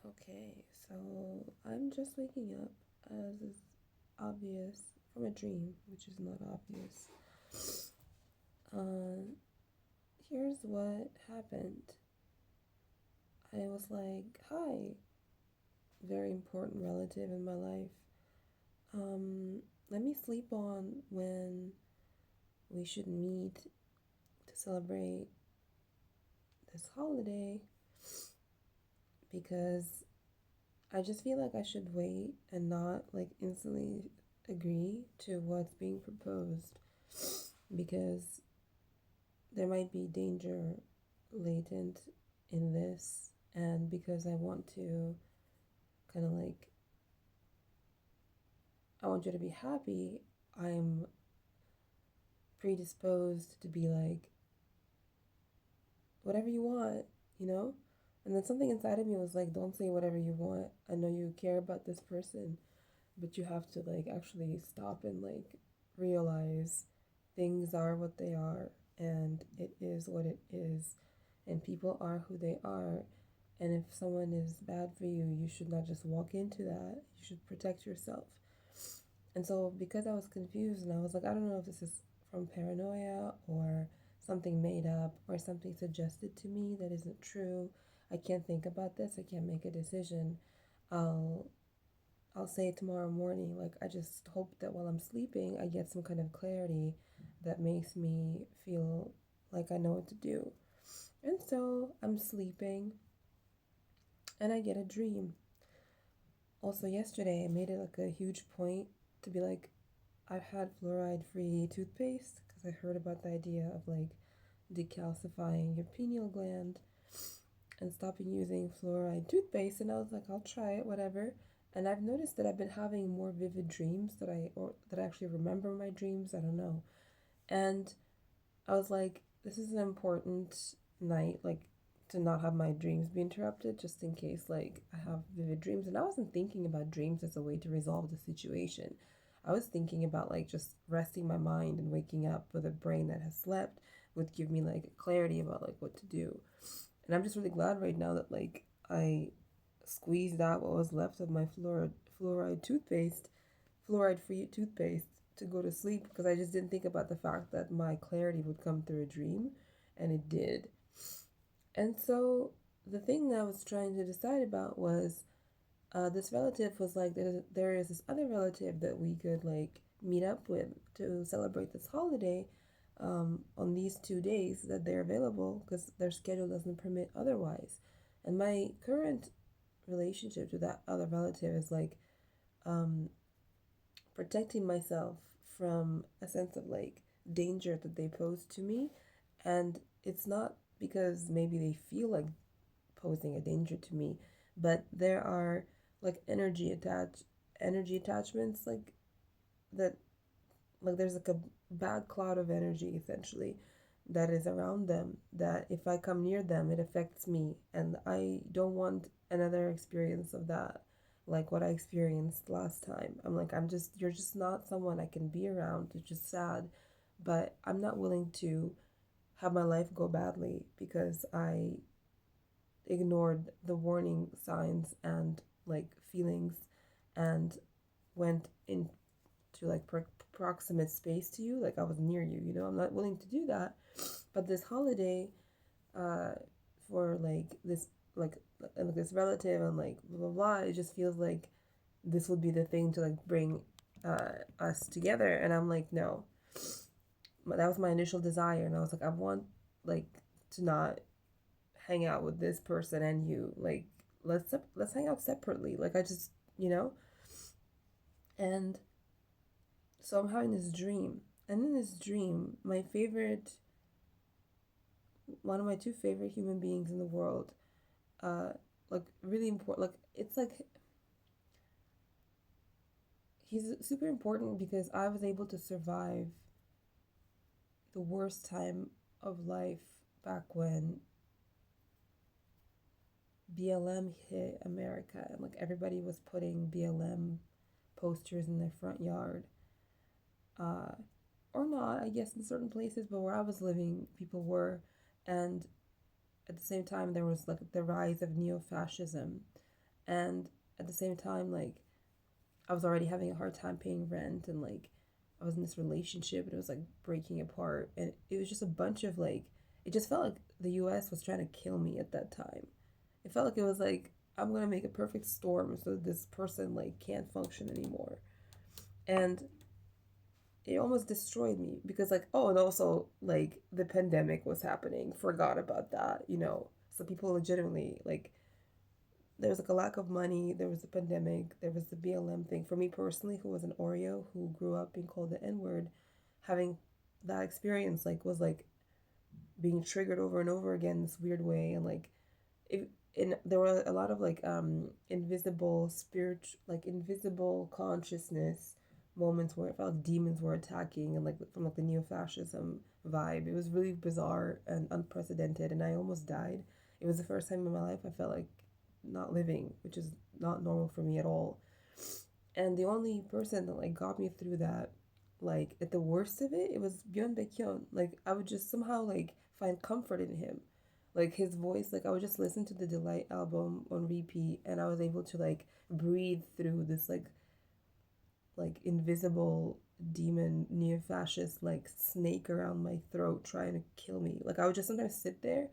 Okay, so I'm just waking up, as is obvious, from a dream, which is not obvious. Uh, Here's what happened. I was like, hi, very important relative in my life. Let me sleep on when we should meet to celebrate this holiday because I just feel like I should wait and not like instantly agree to what's being proposed because there might be danger latent in this, and because I want to kind of like, I want you to be happy, I'm predisposed to be like, whatever you want, you know? And then something inside of me was like, don't say whatever you want. I know you care about this person, but you have to like actually stop and like realize things are what they are and it is what it is and people are who they are, and if someone is bad for you, you should not just walk into that. You should protect yourself. And so because I was confused and I was like, I don't know if this is from paranoia or something made up or something suggested to me that isn't true, I can't think about this, I can't make a decision. i'll I'll say it tomorrow morning. Like, I just hope that while I'm sleeping, I get some kind of clarity that makes me feel like I know what to do. And so I'm sleeping and I get a dream. Also, yesterday, I made it like a huge point to be like, I've had fluoride free toothpaste because I heard about the idea of like decalcifying your pineal gland and stopping using fluoride toothpaste. And I was like, I'll try it, whatever. And I've noticed that I've been having more vivid dreams that I actually remember my dreams. I don't know. And I was like, this is an important night, like to not have my dreams be interrupted, just in case like I have vivid dreams. And I wasn't thinking about dreams as a way to resolve the situation. I was thinking about like just resting my mind and waking up with a brain that has slept would give me like clarity about like what to do. And I'm just really glad right now that like I squeezed out what was left of my fluoride toothpaste, fluoride free toothpaste to go to sleep because I just didn't think about the fact that my clarity would come through a dream, and it did. And so the thing that I was trying to decide about was this relative was like, there is this other relative that we could like meet up with to celebrate this holiday on these 2 days that they're available because their schedule doesn't permit otherwise. And my current relationship to that other relative is like um, protecting myself from a sense of like danger that they pose to me. And it's not because maybe they feel like posing a danger to me, but there are like energy attachments like that, like there's like a bad cloud of energy essentially that is around them, that if I come near them it affects me, and I don't want another experience of that, like what I experienced last time. I'm like, you're just not someone I can be around. It's just sad, but I'm not willing to have my life go badly because I ignored the warning signs and like feelings and went into like proximate space to you, like I was near you, you know. I'm not willing to do that. But this holiday, uh for like this relative and like blah blah blah, it just feels like this would be the thing to like bring us together. And I'm like, no. But that was my initial desire, and I was like, I want like to not hang out with this person and you, like let's hang out separately, like I just, you know. And so I'm having this dream, and in this dream, one of my two favorite human beings in the world, uh like really important, like it's like he's super important because I was able to survive the worst time of life back when BLM hit America, and like everybody was putting BLM posters in their front yard, uh, or not, I guess, in certain places, but where I was living, people were. And at the same time, there was like the rise of neo fascism. And at the same time, like, I was already having a hard time paying rent, and like I was in this relationship and it was like breaking apart, and it was just a bunch of like, it just felt like the US was trying to kill me at that time. It felt like it was like, I'm going to make a perfect storm so that this person like can't function anymore. And it almost destroyed me because like, oh, and also like the pandemic was happening, forgot about that, you know. So people legitimately like, there was like a lack of money, there was the pandemic, there was the BLM thing. For me personally, who was an Oreo who grew up being called the N-word, having that experience like was like being triggered over and over again this weird way. And like it, and there were a lot of like invisible spirit, like invisible consciousness moments where it felt like demons were attacking, and like from like the neo-fascism vibe. It was really bizarre and unprecedented, and I almost died. It was the first time in my life I felt like not living, which is not normal for me at all. And the only person that like got me through that, like at the worst of it, it was Björn Baekhyun. Like I would just somehow like find comfort in him. Like his voice, like I would just listen to the Delight album on repeat, and I was able to like breathe through this like invisible demon neo-fascist like snake around my throat trying to kill me. Like I would just sometimes sit there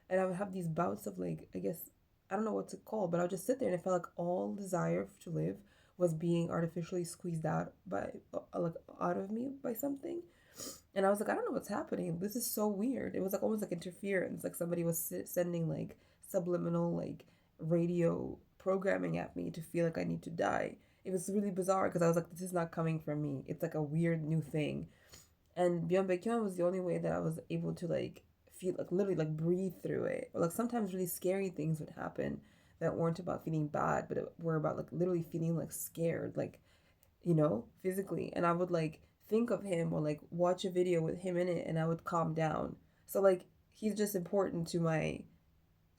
and I would have these bouts of like, I guess I don't know what to call, but I would just sit there and it felt like all desire to live was being artificially squeezed out by like out of me by something. And I was like, I don't know what's happening. This is so weird. It was like almost like interference, like somebody was sending like subliminal like radio programming at me to feel like I need to die. It was really bizarre because I was like, this is not coming from me. It's like a weird new thing. And Beyond Baekhyun was the only way that I was able to like feel like literally like breathe through it. Or like sometimes really scary things would happen that weren't about feeling bad, but were about like literally feeling like scared, like, you know, physically. And I would like think of him or like watch a video with him in it and I would calm down. So like he's just important to my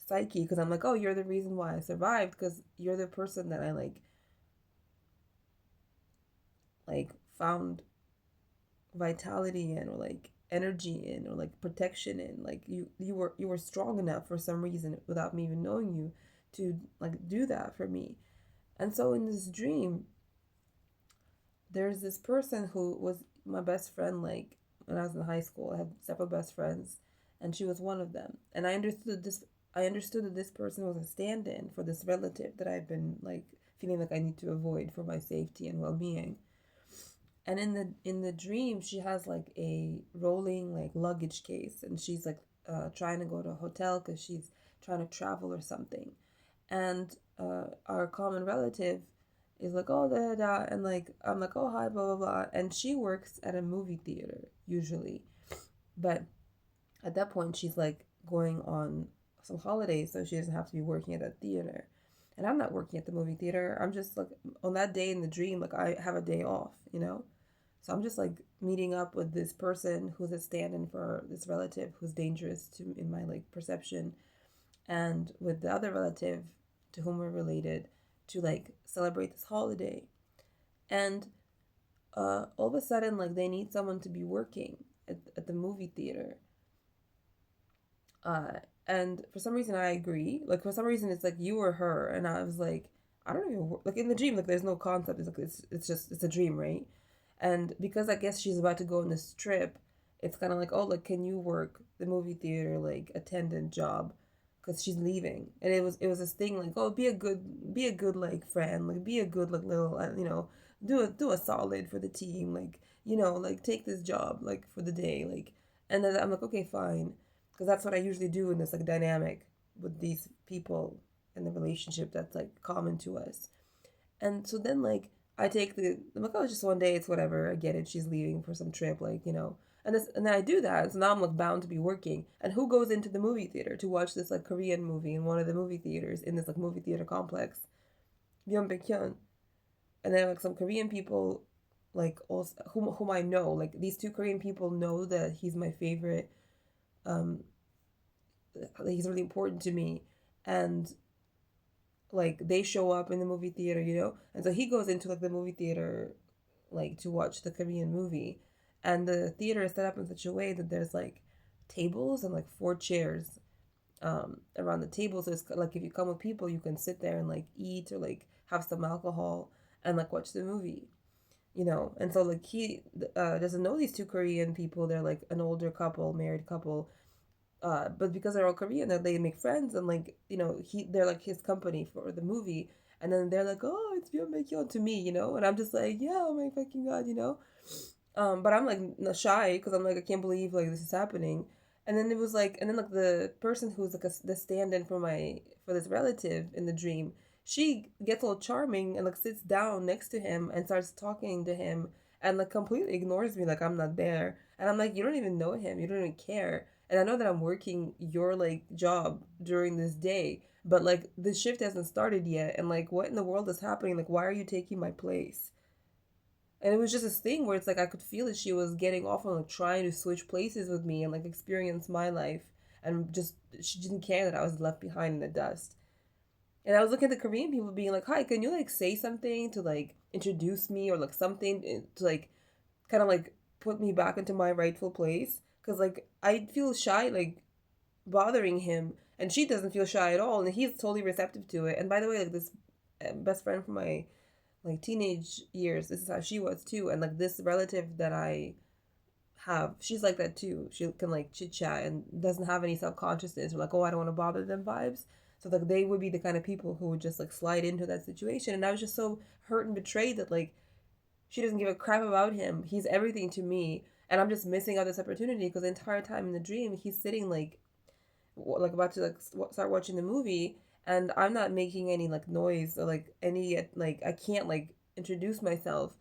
psyche because I'm like, oh, you're the reason why I survived because you're the person that I like found vitality in or like energy in or like protection in. Like you were strong enough for some reason without me even knowing you to like do that for me. And so in this dream there's this person who was my best friend like when I was in high school. I had several best friends and she was one of them. And I understood that this person was a stand-in for this relative that I've been like feeling like I need to avoid for my safety and well-being. And in the dream she has like a rolling like luggage case and she's like trying to go to a hotel because she's trying to travel or something. And our common relative is like, oh, da, da, da. And like I'm like, oh, hi, blah blah blah. And she works at a movie theater usually, but at that point she's like going on some holidays so she doesn't have to be working at that theater. And I'm not working at the movie theater. I'm just like on that day in the dream, like I have a day off, you know. So I'm just like meeting up with this person who's a stand-in for this relative who's dangerous to in my like perception, and with the other relative to whom we're related to like celebrate this holiday. And all of a sudden, like they need someone to be working at the movie theater. Uh, and for some reason, I agree. Like for some reason, it's like you or her, and I was like, I don't even like in the dream. Like there's no concept. It's like it's just it's a dream, right? And because I guess she's about to go on this trip, it's kind of like, oh, like can you work the movie theater like attendant job? Because she's leaving, and it was this thing like, oh, be a good like friend, like be a good like little you know, do a solid for the team, like you know, like take this job like for the day, like. And then I'm like, okay, fine, because that's what I usually do in this like dynamic with these people in the relationship that's like common to us. And so then like I'm like, oh, it's just one day, it's whatever, I get it, she's leaving for some trip, like, you know. And then I do that, so now I'm like bound to be working. And who goes into the movie theater to watch this like Korean movie in one of the movie theaters in this like movie theater complex? Myeonbaekhyun. And then like some Korean people like also whom I know, like these two Korean people know that he's my favorite, um he's really important to me. And like they show up in the movie theater, you know. And so he goes into like the movie theater like to watch the Korean movie, and the theater is set up in such a way that there's like tables and like four chairs, around the table. So it's like if you come with people, you can sit there and like eat or like have some alcohol and like watch the movie, you know. And so like he doesn't know these two Korean people. They're like an older couple, married couple. But because they're all Korean, they make friends and like you know they're like his company for the movie. And then they're like, oh, it's Byeon Baekhyun to me, you know, and I'm just like, yeah, oh my fucking god, you know. But I'm like shy because I'm like I can't believe like this is happening. And then it was like, and then like the person who's like the stand-in for this relative in the dream, she gets all charming and like sits down next to him and starts talking to him and like completely ignores me like I'm not there. And I'm like, you don't even know him, you don't even care. And I know that I'm working your like job during this day, but like the shift hasn't started yet. And like, what in the world is happening? Like, why are you taking my place? And it was just this thing where it's like I could feel that she was getting off on like trying to switch places with me and like experience my life, and just she didn't care that I was left behind in the dust. And I was looking at the Korean people being like, "Hi, can you like say something to like introduce me or like something to like kind of like put me back into my rightful place?" Because like I feel shy like bothering him, and she doesn't feel shy at all, and he's totally receptive to it. And by the way, like this best friend from my like teenage years, this is how she was too. And like this relative that I have, she's like that too. She can like chit chat and doesn't have any self-consciousness or like, oh, I don't want to bother them vibes. So like they would be the kind of people who would just like slide into that situation. And I was just so hurt and betrayed that like she doesn't give a crap about him. He's everything to me, and I'm just missing out this opportunity because the entire time in the dream he's sitting like about to like start watching the movie, and I'm not making any like noise or like any like I can't like introduce myself,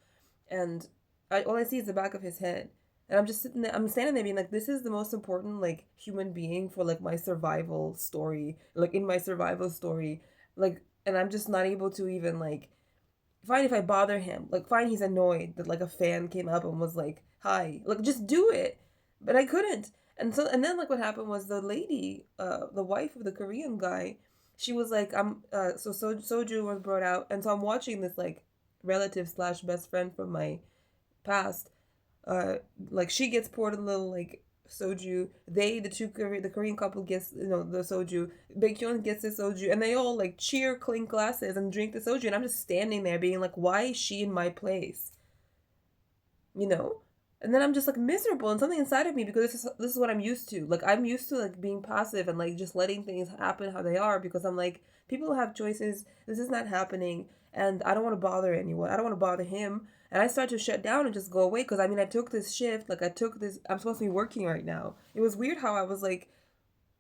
and all I see is the back of his head. And I'm just sitting there, I'm standing there being like, this is the most important like human being for like my survival story, like in my survival story, like, and I'm just not able to even like, fine if I bother him, like fine he's annoyed that like a fan came up and was like, hi, like just do it, but I couldn't. And so and then like what happened was the lady, the wife of the Korean guy, she was like, Soju was brought out, and so I'm watching this like relative slash best friend from my past, uh like she gets poured a little like soju, the Korean couple gets, you know, the soju, Baekhyun gets the soju, and they all like cheer, clink glasses and drink the soju, and I'm just standing there being like, why is she in my place, you know? And then I'm just like miserable, and something inside of me, because this is what I'm used to. Like I'm used to like being passive and like just letting things happen how they are, because I'm like, people have choices. This is not happening, and I don't want to bother anyone. I don't want to bother him. And I start to shut down and just go away, because I mean I took this shift, like I took this. I'm supposed to be working right now. It was weird how I was like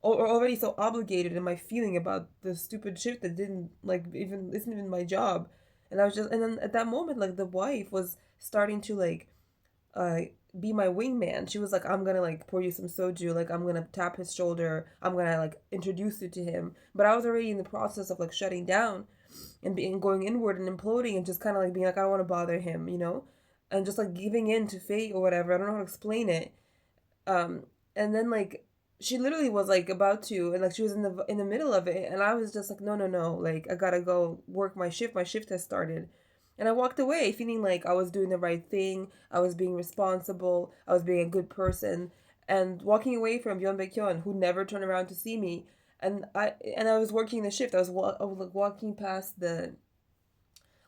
already so obligated in my feeling about the stupid shift that didn't like even isn't even my job. And I was just, and then at that moment like the wife was starting to like uh be my wingman. She was like, I'm gonna like pour you some soju, like I'm gonna tap his shoulder, I'm gonna like introduce you to him. But I was already in the process of like shutting down and being going inward and imploding and just kind of like being like, I don't want to bother him, you know, and just like giving in to fate or whatever. I don't know how to explain it. um and then like she literally was like about to, and like she was in the middle of it, and I was just like, no, no, no, like I gotta go work my shift has started. And I walked away feeling like I was doing the right thing, I was being responsible, I was being a good person, and walking away from Byeon Baekhyun, who never turned around to see me. And I was working the shift. I was like walking past the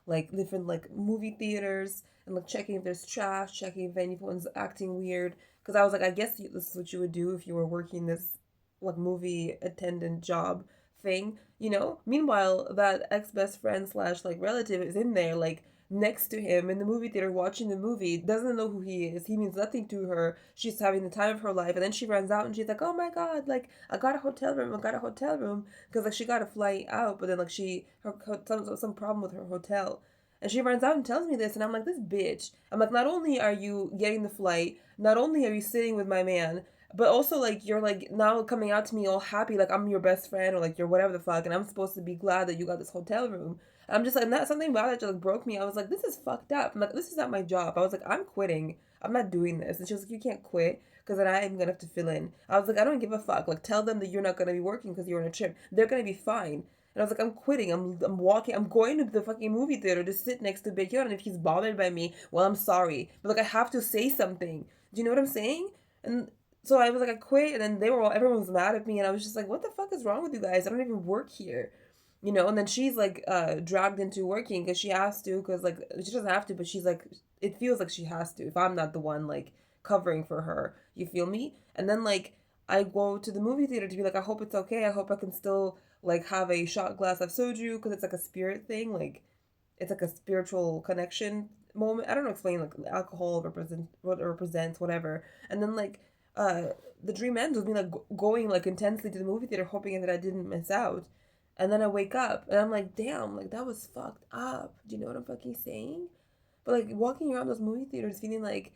like different like movie theaters and like checking if there's trash, checking if anyone's acting weird. Because I was like, I guess this is what you would do if you were working this like movie attendant job thing, you know? Meanwhile, that ex best friend slash like relative is in there like next to him in the movie theater watching the movie, doesn't know who he is. He means nothing to her. She's having the time of her life. And then she runs out and she's like, oh my God, like I got a hotel room. I got a hotel room. Because like she got a flight out, but then like some problem with her hotel. And she runs out and tells me this, and I'm like, this bitch. I'm like, not only are you getting the flight, not only are you sitting with my man, but also like you're like now coming out to me all happy, like I'm your best friend or like you're whatever the fuck, and I'm supposed to be glad that you got this hotel room. And I'm just like, and that something about it just like broke me. I was like, this is fucked up. I'm like, this is not my job. I was like, I'm quitting. I'm not doing this. And she was like, you can't quit because then I am gonna have to fill in. I was like, I don't give a fuck. Like, tell them that you're not gonna be working because you're on a trip. They're gonna be fine. And I was like, I'm quitting. I'm walking. I'm going to the fucking movie theater to sit next to Baekhyun. And if he's bothered by me, well, I'm sorry. But like, I have to say something. Do you know what I'm saying? And So I was like, I quit, and then everyone was mad at me, and I was just like, what the fuck is wrong with you guys? I don't even work here, you know. And then she's like, dragged into working because she has to, because like she doesn't have to, but she's like, it feels like she has to if I'm not the one like covering for her. You feel me? And then like I go to the movie theater to be like, I hope it's okay. I hope I can still like have a shot glass of soju because it's like a spirit thing, like it's like a spiritual connection moment. I don't know explain like alcohol represent what it represents, whatever. And then like uh the dream ends with me like going like intensely to the movie theater hoping that I didn't miss out. And then I wake up and I'm like, damn, like that was fucked up. Do you know what I'm fucking saying? But like walking around those movie theaters feeling like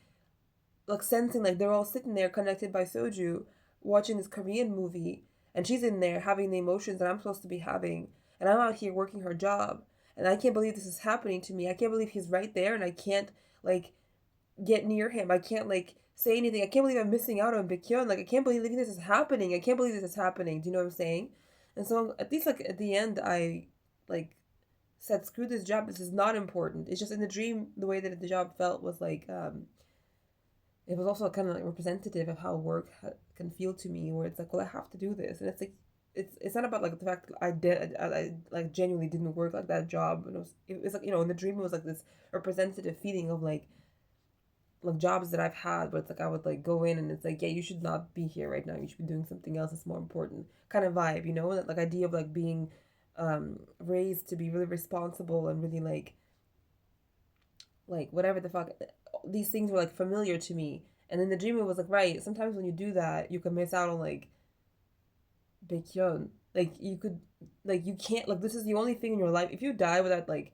sensing like they're all sitting there connected by soju, watching this Korean movie, and she's in there having the emotions that I'm supposed to be having, and I'm out here working her job, and I can't believe this is happening to me. I can't believe he's right there, and I can't like get near him. I can't like say anything. I can't believe I'm missing out on Baekhyun. Like I can't believe this is happening. I can't believe this is happening. Do you know what I'm saying? And so at least like at the end, I like said, screw this job. This is not important. It's just in the dream, the way that the job felt was like it was also kind of like representative of how work can feel to me, where it's like, well, I have to do this, and it's like, it's not about like the fact that I like genuinely didn't work like that job, and it was like, you know, in the dream it was like this representative feeling of like jobs that I've had, where it's like I would like go in and it's like, yeah, you should not be here right now, you should be doing something else that's more important, kind of vibe, you know, that like idea of like being raised to be really responsible and really like whatever the fuck, these things were like familiar to me. And then the dreamer was like, right, sometimes when you do that you can miss out on like Baekhyun. Like you could, like you can't, like this is the only thing in your life, if you die without like,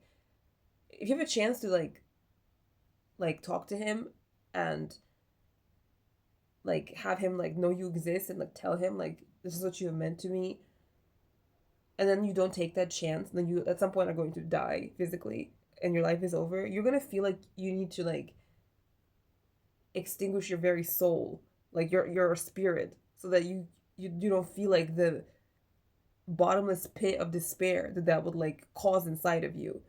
if you have a chance to like talk to him and like have him like know you exist and like tell him like this is what you have meant to me, and then you don't take that chance, and then you at some point are going to die physically and your life is over, you're gonna feel like you need to like extinguish your very soul, like your spirit, so that you don't feel like the bottomless pit of despair that that would like cause inside of you.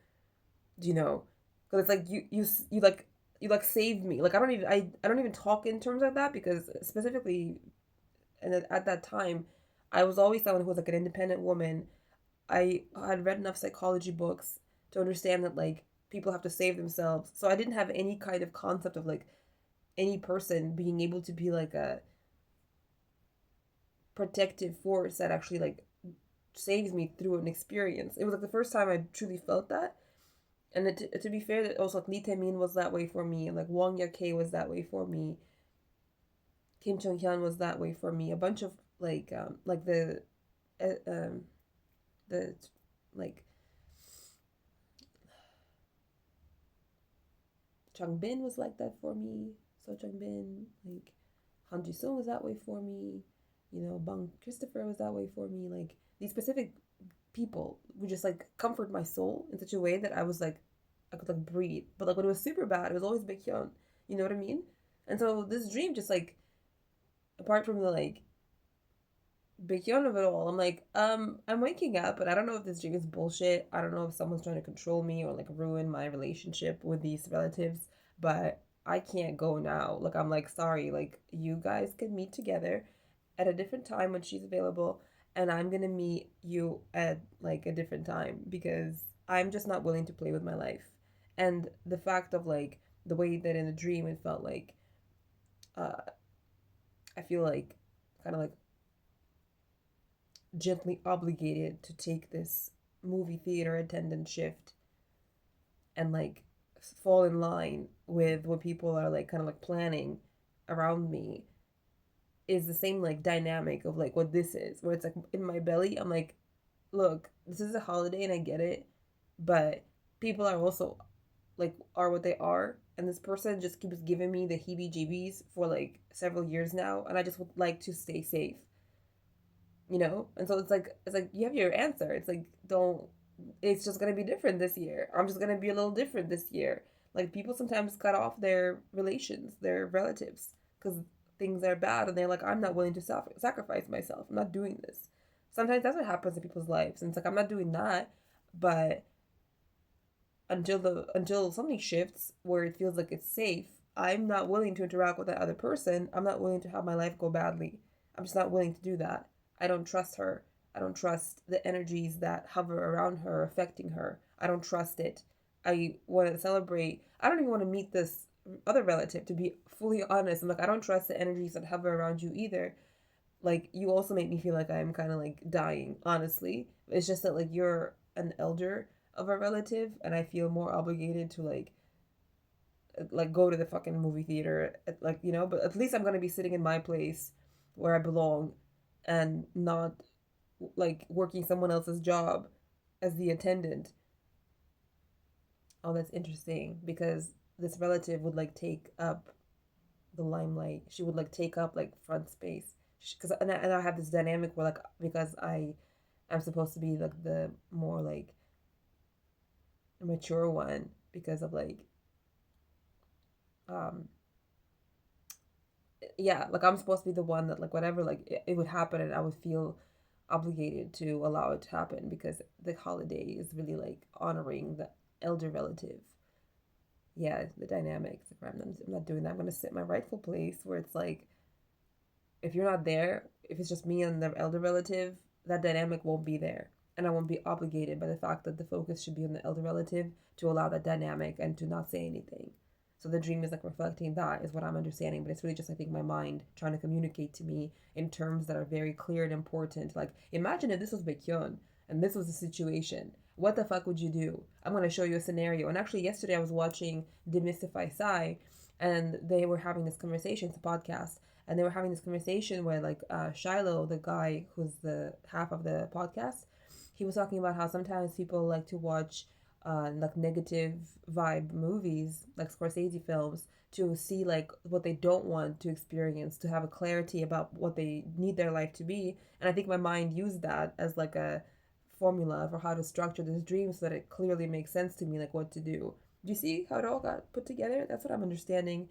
Do you know? Because it's like you like saved me. Like I don't even talk in terms like that because specifically, and at that time, I was always someone who was like an independent woman. I had read enough psychology books to understand that like people have to save themselves. So I didn't have any kind of concept of like any person being able to be like a protective force that actually like saves me through an experience. It was like the first time I truly felt that. And to be fair, that also like Lee Tae-min was that way for me, and like Wong Ya-K was that way for me. Kim Chung Hyun was that way for me. A bunch of like uh, um the like Chung Bin was like that for me. So Chung Bin, like Han Ji Sung was that way for me. You know, Bang Christopher was that way for me. Like these specific people would just like comfort my soul in such a way that I was like I could like breathe. But like when it was super bad, it was always Baekhyun. You know what I mean? And so this dream just like apart from the like Baekhyun of it all, I'm like, I'm waking up, but I don't know if this dream is bullshit. I don't know if someone's trying to control me or like ruin my relationship with these relatives, but I can't go now. Like I'm like, sorry, like you guys can meet together at a different time when she's available, and I'm gonna meet you at like a different time because I'm just not willing to play with my life. And the fact of like the way that in the dream it felt like uh I feel like kind of like gently obligated to take this movie theater attendant shift and like fall in line with what people are like kind of like planning around me is the same like dynamic of like what this is, where it's like in my belly I'm like, look, this is a holiday and I get it, but people are also like are what they are, and this person just keeps giving me the heebie jeebies for like several years now, and I just would like to stay safe, you know. And so it's like you have your answer. It's like don't, it's just gonna be different this year. I'm just gonna be a little different this year. Like people sometimes cut off their relations, their relatives, because things are bad, and they're like, I'm not willing to sacrifice myself, I'm not doing this. Sometimes that's what happens in people's lives, and it's like I'm not doing that. But until something shifts where it feels like it's safe, I'm not willing to interact with that other person. I'm not willing to have my life go badly. I'm just not willing to do that. I don't trust her. I don't trust the energies that hover around her affecting her. I don't trust it. I want to celebrate. I don't even want to meet this other relative, to be fully honest. I'm like, I don't trust the energies that hover around you either. Like, you also make me feel like I'm kind of like dying, honestly. It's just that like you're an elder of a relative, and I feel more obligated to like go to the fucking movie theater, like, you know, but at least I'm gonna be sitting in my place where I belong, and not like working someone else's job as the attendant. Oh, that's interesting, because this relative would like take up the limelight. She would like take up like front space. Because and I have this dynamic where like, because I'm supposed to be like the more like mature one, because of like um yeah, like I'm supposed to be the one that like whatever like it would happen, and I would feel obligated to allow it to happen, because the holiday is really like honoring the elder relative. Yeah, the dynamics. If I'm not doing that, I'm gonna sit in my rightful place where it's like, if you're not there, if it's just me and the elder relative, that dynamic won't be there. And I won't be obligated by the fact that the focus should be on the elder relative to allow that dynamic and to not say anything. So the dream is like reflecting that, is what I'm understanding, but it's really just, I think, my mind trying to communicate to me in terms that are very clear and important. Like, imagine if this was Baekhyun and this was the situation. What the fuck would you do? I'm going to show you a scenario. And actually, yesterday I was watching Demystify Psy, and they were having this conversation. It's a podcast, and they were having this conversation where like Shiloh, the guy who's the half of the podcast, he was talking about how sometimes people like to watch like negative vibe movies, like Scorsese films, to see like what they don't want to experience, to have a clarity about what they need their life to be. And I think my mind used that as like a formula for how to structure this dream so that it clearly makes sense to me, like what to do. Do you see how it all got put together? That's what I'm understanding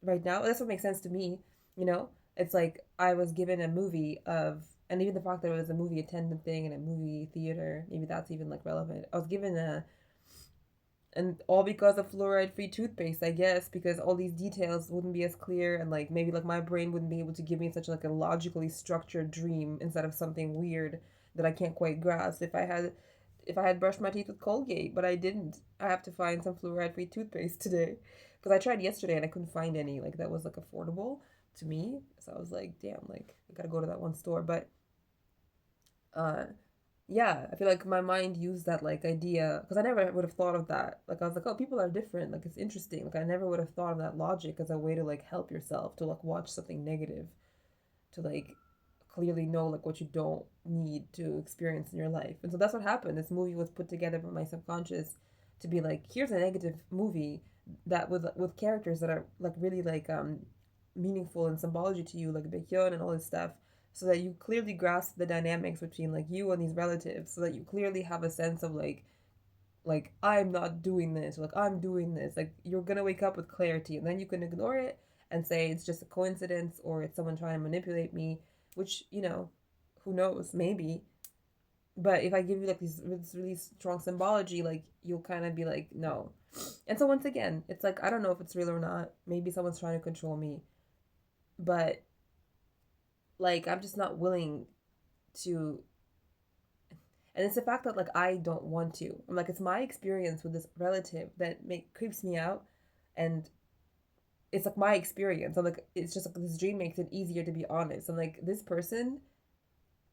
right now. That's what makes sense to me. You know, it's like I was given a movie of, and even the fact that it was a movie attendant thing and a movie theater, maybe that's even like relevant. I was given a, and all because of fluoride free toothpaste, I guess, because all these details wouldn't be as clear, and like maybe like my brain wouldn't be able to give me such like a logically structured dream instead of something weird that I can't quite grasp. If I had brushed my teeth with Colgate, but I didn't. I have to find some fluoride free toothpaste today, because I tried yesterday and I couldn't find any like that was like affordable to me. So I was like, damn, like I gotta go to that one store. But uh yeah, I feel like my mind used that like idea, because I never would have thought of that. Like I was like, oh, people are different. Like it's interesting. Like I never would have thought of that logic as a way to like help yourself to like watch something negative, to like clearly know like what you don't need to experience in your life. And so that's what happened. This movie was put together by my subconscious to be like, here's a negative movie that with characters that are like really like meaningful in symbology to you, like Baekhyun and all this stuff, so that you clearly grasp the dynamics between like you and these relatives, so that you clearly have a sense of like I'm not doing this, or like I'm doing this. Like you're gonna wake up with clarity, and then you can ignore it and say it's just a coincidence, or it's someone trying to manipulate me, which, you know, who knows, maybe. But if I give you like this really strong symbology, like you'll kind of be like, no. And so once again, it's like I don't know if it's real or not. Maybe someone's trying to control me, but like I'm just not willing to. And it's the fact that like I don't want to. I'm like, it's my experience with this relative that creeps me out, and it's like my experience. I'm like, it's just like this dream makes it easier to be honest. I'm like, this person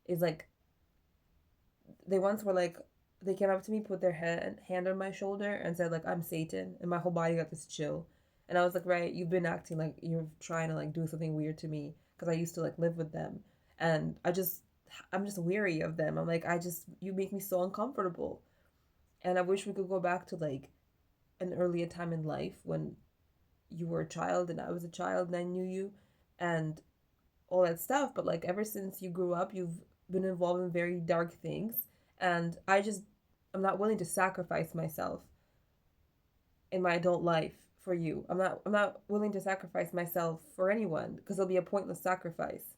is like, they once were like, they came up to me, put their hand on my shoulder, and said like, I'm Satan, and my whole body got this chill. And I was like, right, you've been acting like you're trying to like do something weird to me, because I used to like live with them, and I'm just weary of them. I'm like, you make me so uncomfortable, and I wish we could go back to like an earlier time in life when you were a child and I was a child and I knew you, and all that stuff. But like ever since you grew up, you've been involved in very dark things, and I'm not willing to sacrifice myself in my adult life for you. I'm not willing to sacrifice myself for anyone, because it'll be a pointless sacrifice.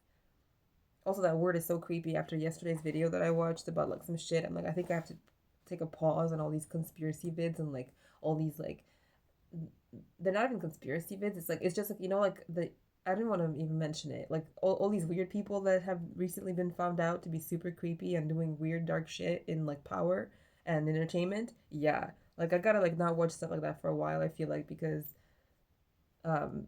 Also, that word is so creepy after yesterday's video that I watched about like some shit. I'm like, I think I have to take a pause on all these conspiracy vids and like all these like they're not even conspiracy vids. It's like it's just like, you know, like the I didn't want to even mention it. Like all these weird people that have recently been found out to be super creepy and doing weird dark shit in like power and entertainment. Yeah. Like I gotta like not watch stuff like that for a while, I feel like, because um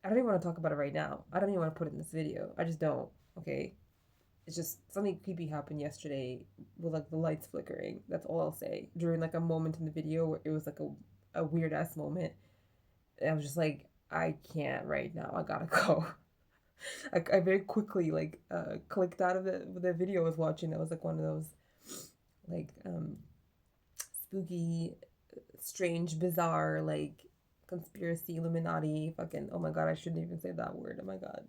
I don't even want to talk about it right now. I don't even want to put it in this video. I just don't. Okay. It's just something creepy happened yesterday with like the lights flickering. That's all I'll say. During like a moment in the video where it was like a weird ass moment. And I was just like, I can't right now. I gotta go. I very quickly like clicked out of the video I was watching. That was like one of those like spooky, strange, bizarre, like conspiracy Illuminati fucking, oh my god, I shouldn't even say that word. Oh my god.